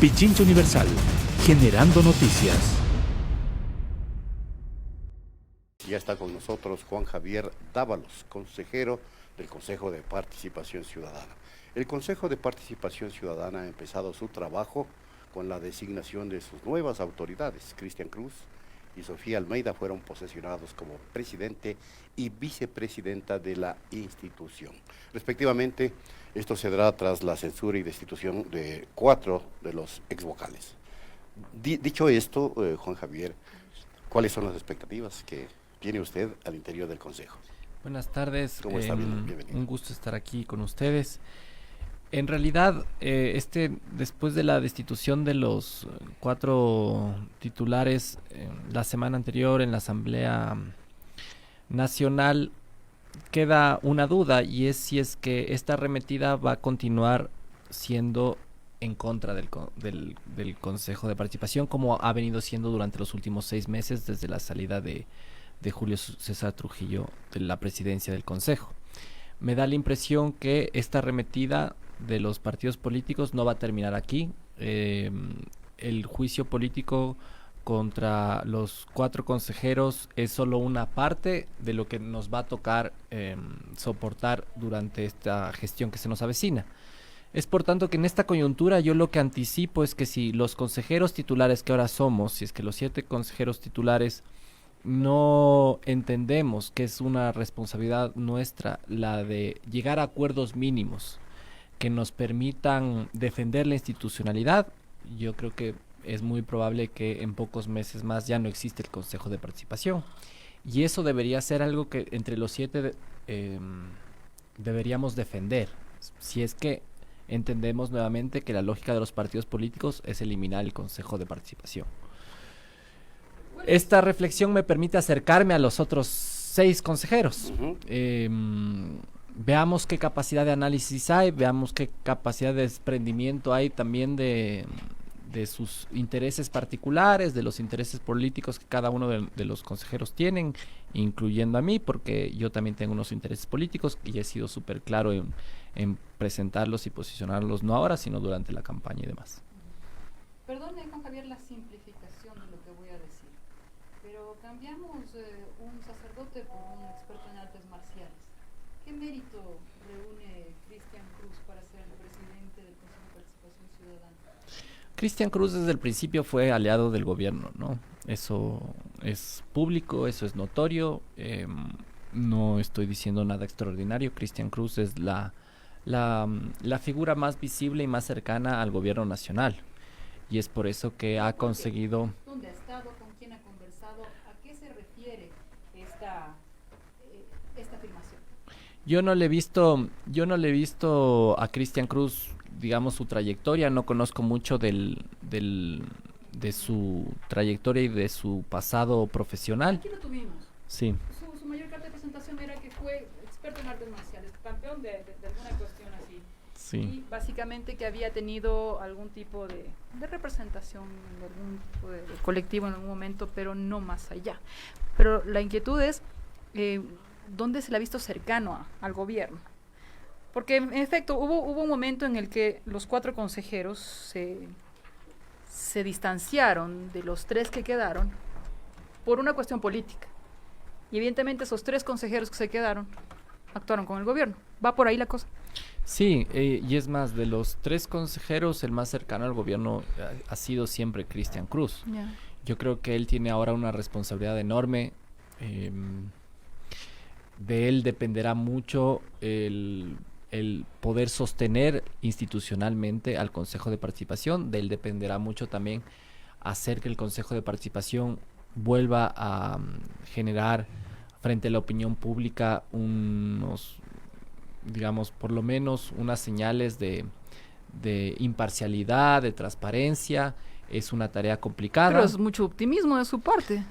Pichincha Universal, generando noticias. Ya está con nosotros Juan Javier Dávalos, consejero del Consejo de Participación Ciudadana. El Consejo de Participación Ciudadana ha empezado su trabajo con la designación de sus nuevas autoridades. Cristian Cruz y Sofía Almeida fueron posesionados como presidente y vicepresidenta de la institución. Respectivamente, esto se dará tras la censura y destitución de 4 de los exvocales. Dicho esto, Juan Javier, ¿cuáles son las expectativas que tiene usted al interior del Consejo? Buenas tardes, ¿Cómo está? Bienvenido. Un gusto estar aquí con ustedes. En realidad, después de la destitución de los 4 titulares la semana anterior en la Asamblea Nacional, queda una duda, y es si es que esta arremetida va a continuar siendo en contra del Consejo de Participación, como ha venido siendo durante los últimos 6 meses desde la salida de Julio César Trujillo de la presidencia del Consejo. Me da la impresión que esta arremetida de los partidos políticos no va a terminar aquí. El juicio político contra los 4 consejeros es solo una parte de lo que nos va a tocar soportar durante esta gestión que se nos avecina. Es por tanto que en esta coyuntura yo lo que anticipo es que si los consejeros titulares que ahora somos, si es que los 7 consejeros titulares no entendemos que es una responsabilidad nuestra la de llegar a acuerdos mínimos que nos permitan defender la institucionalidad, yo creo que es muy probable que en pocos meses más ya no existe el Consejo de Participación. Y eso debería ser algo que entre los 7 deberíamos defender, si es que entendemos nuevamente que la lógica de los partidos políticos es eliminar el Consejo de Participación. Esta reflexión me permite acercarme a los otros 6 consejeros. Veamos qué capacidad de análisis hay, veamos qué capacidad de desprendimiento hay también de sus intereses particulares, de los intereses políticos que cada uno de los consejeros tienen, incluyendo a mí, porque yo también tengo unos intereses políticos y he sido súper claro en presentarlos y posicionarlos, no ahora, sino durante la campaña y demás. Perdone, Juan Javier, la simplificación de lo que voy a decir, pero cambiamos un sacerdote por un experto en artes marciales. ¿Qué mérito reúne Cristian Cruz para ser el presidente del Consejo de Participación Ciudadana? Cristian Cruz desde el principio fue aliado del gobierno, ¿no? Eso es público, eso es notorio, no estoy diciendo nada extraordinario. Cristian Cruz es la figura más visible y más cercana al gobierno nacional, y es por eso que ha conseguido... ¿Dónde ha estado? ¿Con quién ha conversado? ¿A qué se refiere esta afirmación? Yo no le he visto a Cristian Cruz, digamos, su trayectoria. No conozco mucho de su trayectoria y de su pasado profesional. Aquí lo tuvimos. Sí. Su mayor carta de presentación era que fue experto en artes marciales, campeón de alguna cuestión así. Sí. Y básicamente que había tenido algún tipo de representación en algún tipo de colectivo en algún momento, pero no más allá. Pero la inquietud es... ¿dónde se le ha visto cercano al gobierno? Porque en efecto hubo un momento en el que los 4 consejeros se distanciaron de los 3 que quedaron por una cuestión política. Y evidentemente esos 3 consejeros que se quedaron actuaron con el gobierno. ¿Va por ahí la cosa? Sí, y es más, de los 3 consejeros, el más cercano al gobierno ha sido siempre Cristian Cruz. Yeah. Yo creo que él tiene ahora una responsabilidad enorme. De él dependerá mucho el poder sostener institucionalmente al Consejo de Participación. De él dependerá mucho también hacer que el Consejo de Participación vuelva a generar frente a la opinión pública digamos, por lo menos unas señales de imparcialidad, de transparencia. Es una tarea complicada. Pero es mucho optimismo de su parte.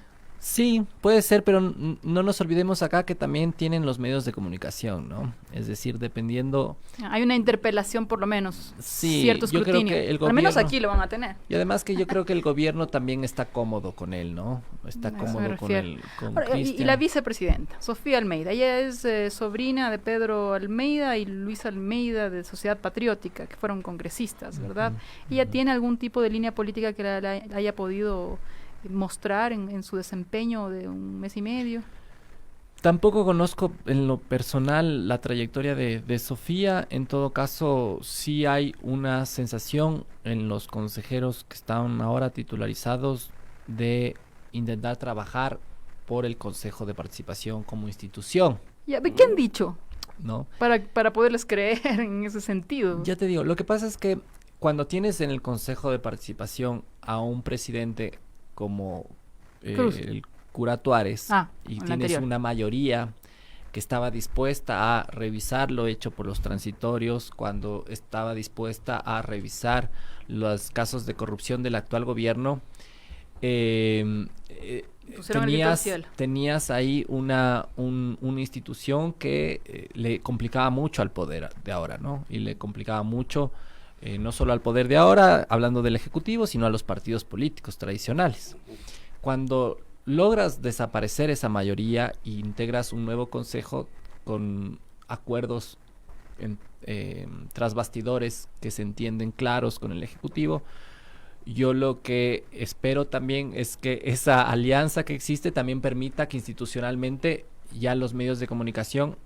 Sí, puede ser, pero no nos olvidemos acá que también tienen los medios de comunicación, ¿no? Es decir, dependiendo... Hay una interpelación por lo menos, Sí, cierto yo creo escrutinio. que el Al menos gobierno- aquí lo van a tener. Y además que yo creo que el gobierno también está cómodo con él, ¿no? Está A eso me cómodo con refiero. él, con Ahora, y Cristian. la vicepresidenta, Sofía Almeida, ella es sobrina de Pedro Almeida y Luis Almeida de Sociedad Patriótica, que fueron congresistas, ¿verdad? ¿Ella tiene algún tipo de línea política que la haya podido mostrar en su desempeño de un mes y medio? Tampoco conozco en lo personal la trayectoria de Sofía. En todo caso, sí hay una sensación en los consejeros que están ahora titularizados de intentar trabajar por el Consejo de Participación como institución, Ya, ¿qué han dicho ¿no? para poderles creer en ese sentido? Ya te digo, lo que pasa es que cuando tienes en el Consejo de Participación a un presidente como Cruz. el cura Tuárez y el tienes anterior. una mayoría que estaba dispuesta a revisar lo hecho por los transitorios, cuando estaba dispuesta a revisar los casos de corrupción del actual gobierno, Pusieron el grito al cielo. tenías ahí una institución que le complicaba mucho al poder de ahora, ¿no? Y le complicaba mucho no solo al poder de ahora, hablando del Ejecutivo, sino a los partidos políticos tradicionales. Cuando logras desaparecer esa mayoría e integras un nuevo consejo con acuerdos tras bastidores que se entienden claros con el Ejecutivo, yo lo que espero también es que esa alianza que existe también permita que institucionalmente ya los medios de comunicación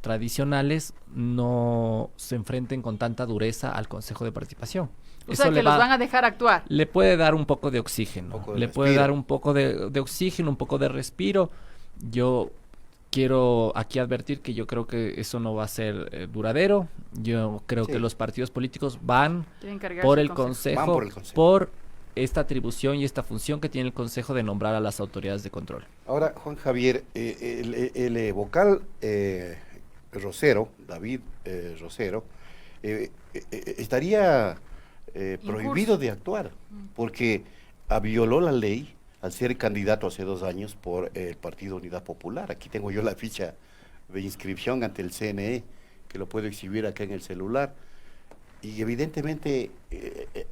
tradicionales no se enfrenten con tanta dureza al Consejo de Participación. O sea, que los van a dejar actuar. Le puede dar un poco de oxígeno, Un poco de le puede respiro. dar un poco de oxígeno, un poco de respiro. Yo quiero aquí advertir que yo creo que eso no va a ser duradero. Yo creo Sí. que los partidos políticos van Quieren cargarse por el el consejo. Van consejo, por el Consejo. por esta atribución y esta función que tiene el Consejo de nombrar a las autoridades de control. Ahora, Juan Javier, el vocal Rosero, David Rosero, estaría prohibido de actuar porque violó la ley al ser candidato hace 2 años por el Partido Unidad Popular. Aquí tengo yo la ficha de inscripción ante el CNE, que lo puedo exhibir acá en el celular. Y evidentemente,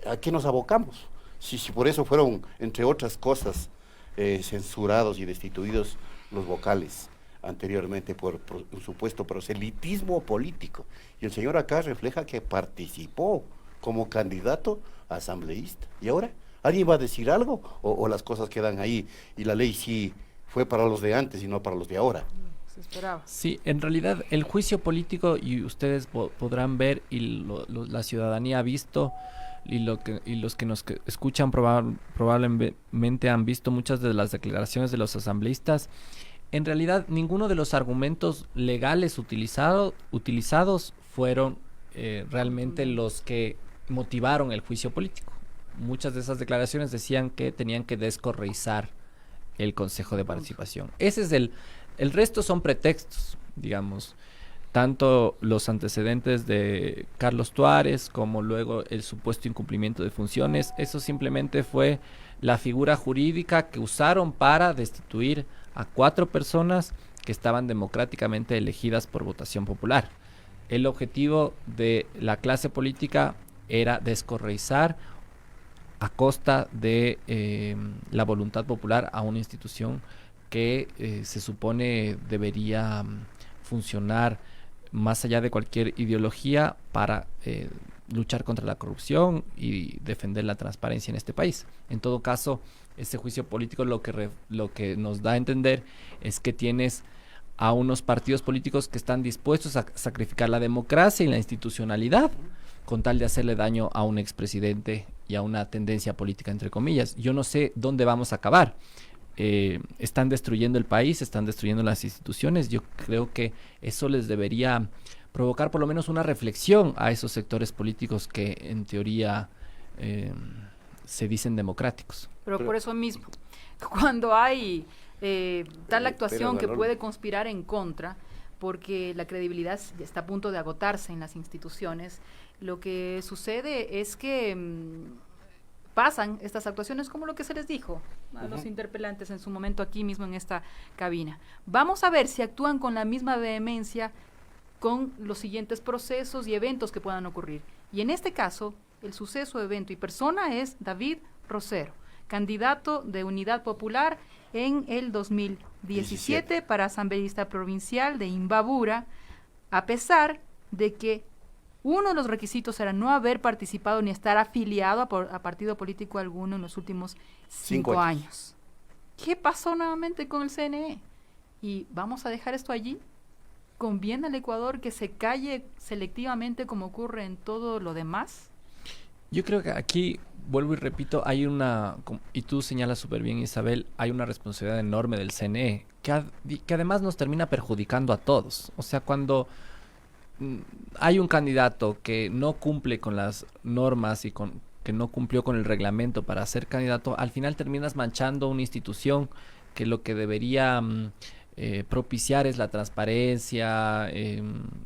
¿a qué nos abocamos? Si por eso fueron, entre otras cosas, censurados y destituidos los vocales anteriormente por un supuesto proselitismo político. Y el señor acá refleja que participó como candidato a asambleísta. ¿Y ahora? ¿Alguien va a decir algo? ¿O las cosas quedan ahí y la ley sí fue para los de antes y no para los de ahora? Se esperaba. Sí, en realidad el juicio político, y ustedes podrán ver, y la ciudadanía ha visto, y los que nos escuchan probablemente han visto muchas de las declaraciones de los asambleístas. En realidad, ninguno de los argumentos legales utilizados fueron realmente los que motivaron el juicio político. Muchas de esas declaraciones decían que tenían que descorreizar el Consejo de Participación. Ese es el resto son pretextos, digamos. Tanto los antecedentes de Carlos Tuárez como luego el supuesto incumplimiento de funciones, eso simplemente fue la figura jurídica que usaron para destituir a 4 personas que estaban democráticamente elegidas por votación popular. El objetivo de la clase política era descorreizar a costa de la voluntad popular a una institución que se supone debería funcionar más allá de cualquier ideología para luchar contra la corrupción y defender la transparencia en este país. En todo caso, este juicio político lo que nos da a entender es que tienes a unos partidos políticos que están dispuestos a sacrificar la democracia y la institucionalidad con tal de hacerle daño a un expresidente y a una tendencia política, entre comillas. Yo no sé dónde vamos a acabar. Están destruyendo el país, están destruyendo las instituciones. Yo creo que eso les debería provocar por lo menos una reflexión a esos sectores políticos que en teoría se dicen democráticos. Pero por eso mismo, cuando hay tal actuación que Valor. puede conspirar en contra, porque la credibilidad está a punto de agotarse en las instituciones, lo que sucede es que pasan estas actuaciones como lo que se les dijo a los interpelantes en su momento aquí mismo en esta cabina. Vamos a ver si actúan con la misma vehemencia con los siguientes procesos y eventos que puedan ocurrir. Y en este caso, el suceso, evento y persona es David Rosero, candidato de Unidad Popular en el 2017 para asambleísta provincial de Imbabura, a pesar de que uno de los requisitos era no haber participado ni estar afiliado a partido político alguno en los últimos 5 años. ¿Qué pasó nuevamente con el CNE? Y vamos a dejar esto allí. ¿Conviene al Ecuador que se calle selectivamente como ocurre en todo lo demás? Yo creo que aquí, vuelvo y repito, hay y tú señalas súper bien, Isabel, hay una responsabilidad enorme del CNE, que además nos termina perjudicando a todos. O sea, cuando hay un candidato que no cumple con las normas y que no cumplió con el reglamento para ser candidato, al final terminas manchando una institución que lo que debería propiciar es la transparencia.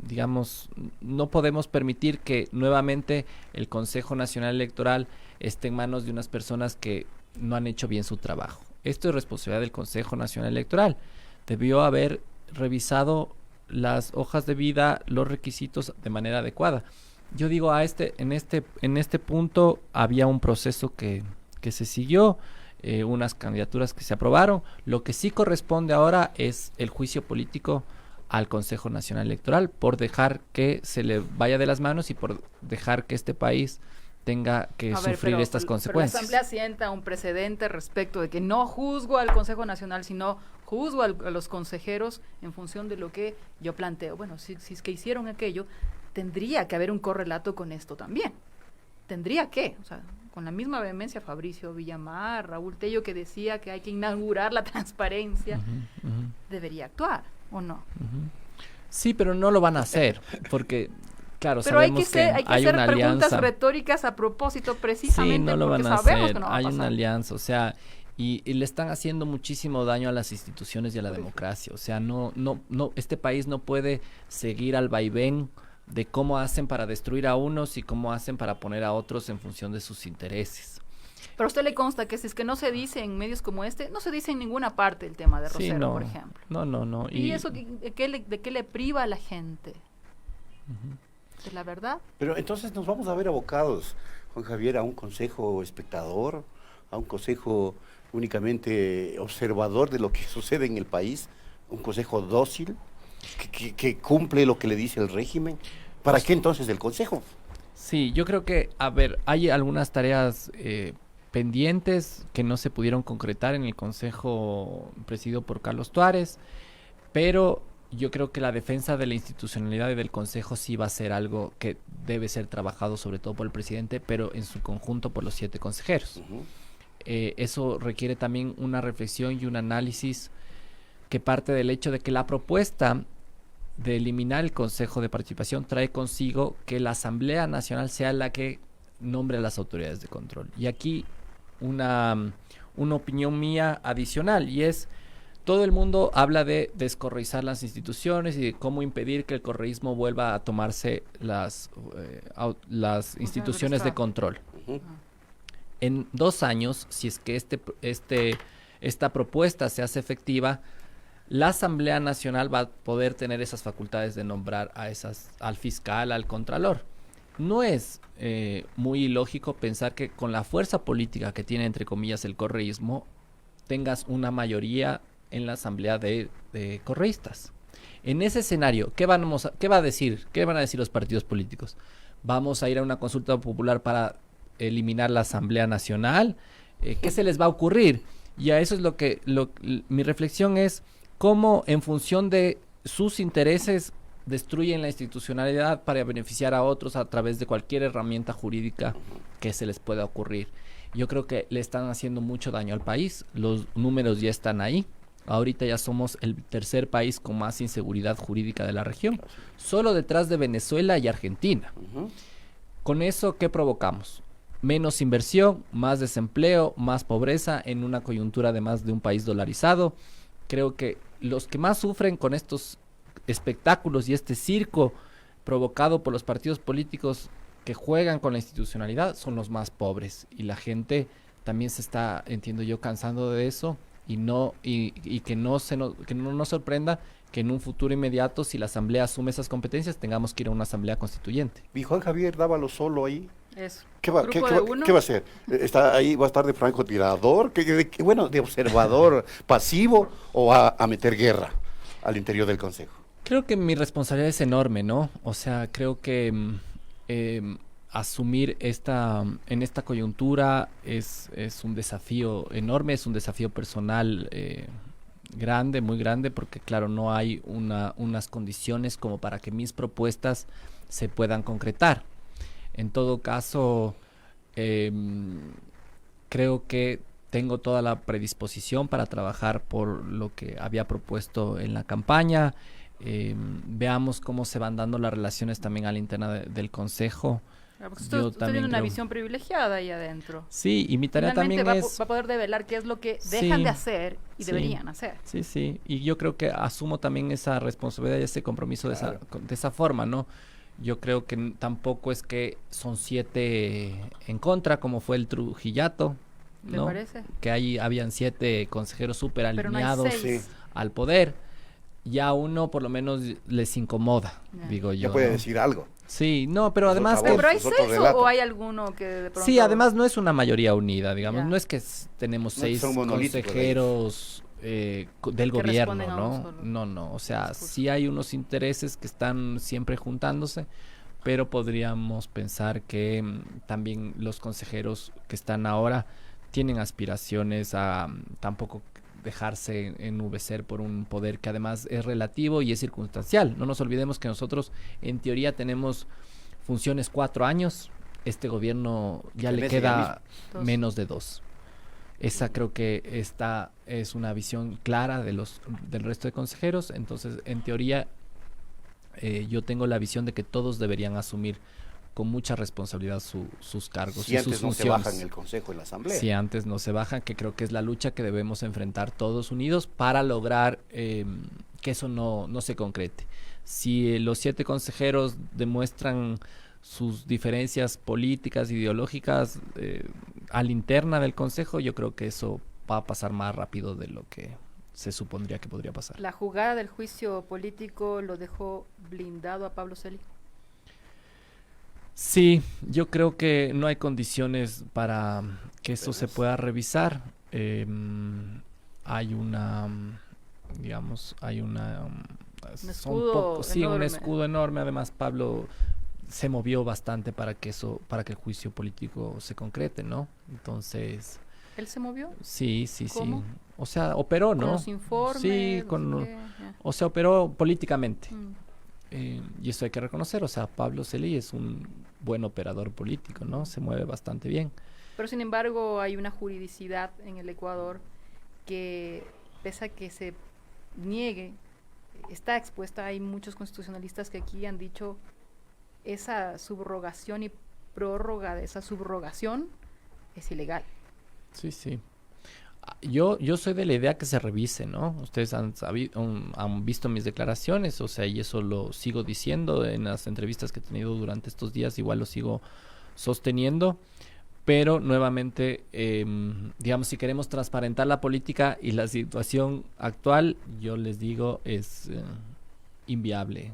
Digamos, no podemos permitir que nuevamente el Consejo Nacional Electoral esté en manos de unas personas que no han hecho bien su trabajo. Esto es responsabilidad del Consejo Nacional Electoral. Debió haber revisado las hojas de vida, los requisitos de manera adecuada. Yo digo, en este punto había un proceso que se siguió, unas candidaturas que se aprobaron. Lo que sí corresponde ahora es el juicio político al Consejo Nacional Electoral por dejar que se le vaya de las manos y por dejar que este país tenga que sufrir estas consecuencias. Pero la Asamblea sienta un precedente respecto de que no juzgo al Consejo Nacional, sino juzgo a los consejeros en función de lo que yo planteo. Bueno, si es que hicieron aquello, tendría que haber un correlato con esto también. Tendría que, o sea, con la misma vehemencia Fabricio Villamar, Raúl Tello, que decía que hay que inaugurar la transparencia, debería actuar, ¿o no? Sí, pero no lo van a hacer, porque claro, pero sabemos que hay que hay hacer una preguntas alianza retóricas a propósito precisamente sí, no lo porque van a sabemos hacer. que no va a Hay pasar. una alianza, o sea, y le están haciendo muchísimo daño a las instituciones y a la democracia. O sea, no, este país no puede seguir al vaivén de cómo hacen para destruir a unos y cómo hacen para poner a otros en función de sus intereses. Pero a usted le consta que si es que no se dice en medios como este, no se dice en ninguna parte el tema de Rosero, Sí, no, por ejemplo. No. ¿Y eso de qué le priva a la gente? ¿De la verdad? Pero entonces nos vamos a ver abocados, Juan Javier, a un consejo espectador, a un consejo únicamente observador de lo que sucede en el país, un consejo dócil, que cumple lo que le dice el régimen. ¿Para qué entonces el consejo? Sí, yo creo que, a ver, hay algunas tareas pendientes que no se pudieron concretar en el consejo presidido por Carlos Tuárez, pero yo creo que la defensa de la institucionalidad y del consejo sí va a ser algo que debe ser trabajado sobre todo por el presidente, pero en su conjunto por los 7 consejeros. Eso requiere también una reflexión y un análisis que parte del hecho de que la propuesta de eliminar el Consejo de Participación trae consigo que la Asamblea Nacional sea la que nombre a las autoridades de control. Y aquí una opinión mía adicional, y es: todo el mundo habla de descorreizar las instituciones y de cómo impedir que el correísmo vuelva a tomarse las instituciones de control. En 2 años, si es que esta propuesta se hace efectiva, la Asamblea Nacional va a poder tener esas facultades de nombrar al fiscal, al contralor. No es muy ilógico pensar que con la fuerza política que tiene, entre comillas, el correísmo, tengas una mayoría en la asamblea de correístas. En ese escenario, ¿qué van a decir los partidos políticos? ¿Vamos a ir a una consulta popular para eliminar la Asamblea Nacional? ¿Qué se les va a ocurrir? Y a eso es mi reflexión es cómo en función de sus intereses destruyen la institucionalidad para beneficiar a otros a través de cualquier herramienta jurídica que se les pueda ocurrir. Yo creo que le están haciendo mucho daño al país. Los números ya están ahí. Ahorita ya somos el 3er país con más inseguridad jurídica de la región, solo detrás de Venezuela y Argentina. Con eso, ¿qué provocamos? Menos inversión, más desempleo, más pobreza en una coyuntura además de un país dolarizado. Creo que los que más sufren con estos espectáculos y este circo provocado por los partidos políticos que juegan con la institucionalidad son los más pobres, y la gente también se está, entiendo yo, cansando de eso, y que no nos sorprenda que en un futuro inmediato, si la asamblea asume esas competencias, tengamos que ir a una asamblea constituyente. ¿Y Juan Javier Dávalos solo ahí? Eso. ¿Qué va, Grupo de uno. qué va a hacer? ¿Está ahí, va a estar de francotirador? Bueno, de observador pasivo, o va a meter guerra al interior del Consejo? Creo que mi responsabilidad es enorme, ¿no? O sea, creo que asumir en esta coyuntura es un desafío enorme, es un desafío personal grande, muy grande, porque claro, no hay unas condiciones como para que mis propuestas se puedan concretar. En todo caso, creo que tengo toda la predisposición para trabajar por lo que había propuesto en la campaña. Veamos cómo se van dando las relaciones también a la interna del Consejo. Porque usted tiene una visión privilegiada ahí adentro. Sí, y mi tarea Finalmente también va a poder develar qué es lo que dejan de hacer y deberían hacer. Sí, sí, y yo creo que asumo también esa responsabilidad y ese compromiso de esa forma, ¿no? Yo creo que tampoco es que son 7 en contra, como fue el Trujillato, ¿no? ¿Le parece? Que ahí habían 7 consejeros súper alineados no hay 6. al poder. Ya uno por lo menos les incomoda, digo yo. Ya puede ¿no? decir algo. Sí, no, pero además... ¿Pero hay 6 relatos. o hay alguno que de pronto...? Sí, además no es una mayoría unida, digamos. Ya. No es que tenemos No 6 son monolíticos consejeros del Que gobierno, responden a ¿no? uno solo. No. O sea, Discurso. sí hay unos intereses que están siempre juntándose, pero podríamos pensar que también los consejeros que están ahora tienen aspiraciones a tampoco dejarse ennubecer por un poder que además es relativo y es circunstancial. No nos olvidemos que nosotros en teoría tenemos funciones 4 años. Este gobierno ya le queda menos de 2. Esa creo que esta es una visión clara del resto de consejeros. Entonces, en teoría, yo tengo la visión de que todos deberían asumir con mucha responsabilidad sus cargos Si y sus antes no se funciones. bajan en el Consejo, en la Asamblea. Si antes no se bajan, que creo que es la lucha que debemos enfrentar todos unidos para lograr que eso no se concrete. Si los 7 consejeros demuestran sus diferencias políticas, ideológicas a la interna del Consejo, yo creo que eso va a pasar más rápido de lo que se supondría que podría pasar. ¿La jugada del juicio político lo dejó blindado a Pablo Celi? Sí, yo creo que no hay condiciones para que eso se pueda revisar. Hay una, digamos, un escudo enorme. un escudo enorme. Además, Pablo se movió bastante para que el juicio político se concrete, ¿no? Entonces, ¿Él se movió? sí. ¿Cómo? O sea, operó, ¿no? ¿Con los informes? Sí, no sé qué, ya. o sea, operó políticamente. Mm. Y eso hay que reconocer. O sea, Pablo Celi es un buen operador político, ¿no? Se mueve bastante bien. Pero sin embargo hay una juridicidad en el Ecuador que, pese a que se niegue, está expuesta. Hay muchos constitucionalistas que aquí han dicho esa subrogación y prórroga de esa subrogación es ilegal. Sí. Yo soy de la idea que se revise, ¿no? Ustedes han visto mis declaraciones, o sea, y eso lo sigo diciendo en las entrevistas que he tenido durante estos días, igual lo sigo sosteniendo, pero nuevamente, digamos, si queremos transparentar la política y la situación actual, yo les digo, es inviable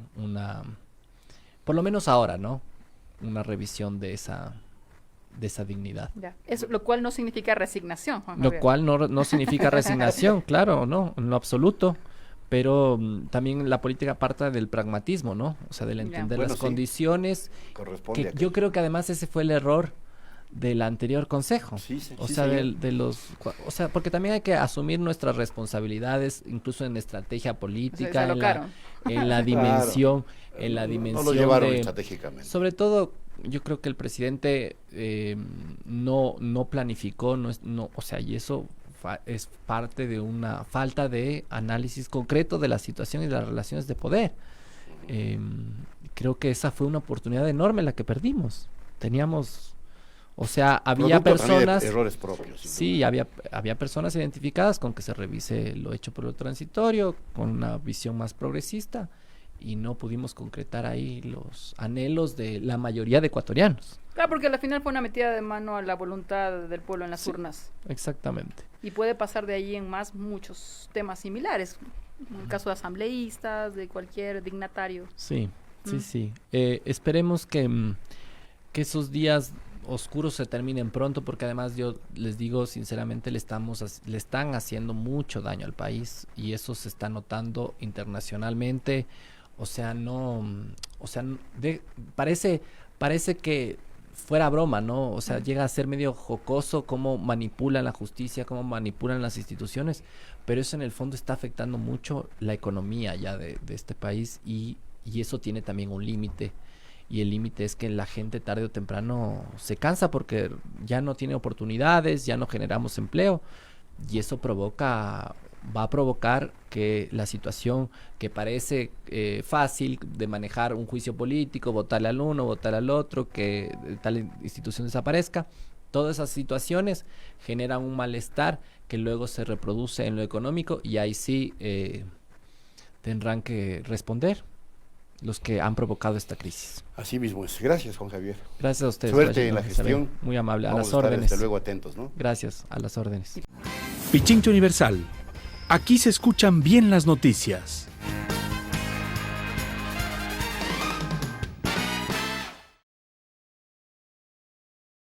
por lo menos ahora, ¿no? Una revisión de esa dignidad. Ya. Eso, lo cual no significa resignación, Juan Lo Javier. cual no significa resignación, claro, no, en lo absoluto, pero también la política parte del pragmatismo, ¿no? O sea, del entender las condiciones, Corresponde que a que- yo creo que además ese fue el error del anterior consejo. Sí, sí, O sí, sea, señor. o sea, porque también hay que asumir nuestras responsabilidades, incluso en estrategia política, se alocaron. en la dimensión, No lo llevaron de, estratégicamente. sobre todo, yo creo que el presidente no planificó, o sea, y eso es parte de una falta de análisis concreto de la situación y de las relaciones de poder. Creo que esa fue una oportunidad enorme la que perdimos. Teníamos, o sea, había Producto también de personas... errores propios. sin Sí, duda. había personas identificadas con que se revise lo hecho por lo transitorio, con una visión más progresista, y no pudimos concretar ahí los anhelos de la mayoría de ecuatorianos. Claro, porque al final fue una metida de mano a la voluntad del pueblo en las Sí. urnas. Exactamente. Y puede pasar de ahí en más muchos temas similares. En el caso de asambleístas, de cualquier dignatario. Sí, sí, Mm. sí. Esperemos que esos días oscuros se terminen pronto, porque además yo les digo sinceramente, le están haciendo mucho daño al país y eso se está notando internacionalmente. O sea, parece que fuera broma, ¿no? O sea, llega a ser medio jocoso cómo manipulan la justicia, cómo manipulan las instituciones, pero eso en el fondo está afectando mucho la economía ya de este país y eso tiene también un límite. Y el límite es que la gente tarde o temprano se cansa porque ya no tiene oportunidades, ya no generamos empleo y eso va a provocar que la situación que parece fácil de manejar un juicio político, votarle al uno, votar al otro, que tal institución desaparezca, todas esas situaciones generan un malestar que luego se reproduce en lo económico y ahí sí tendrán que responder los que han provocado esta crisis. Así mismo es. Gracias, Juan Javier. Gracias a ustedes. Suerte en don la Isabel. gestión. Muy amable. A Vamos las a estar, órdenes. desde luego, atentos, ¿no? Gracias, a las órdenes. Pichincha Universal. Aquí se escuchan bien las noticias.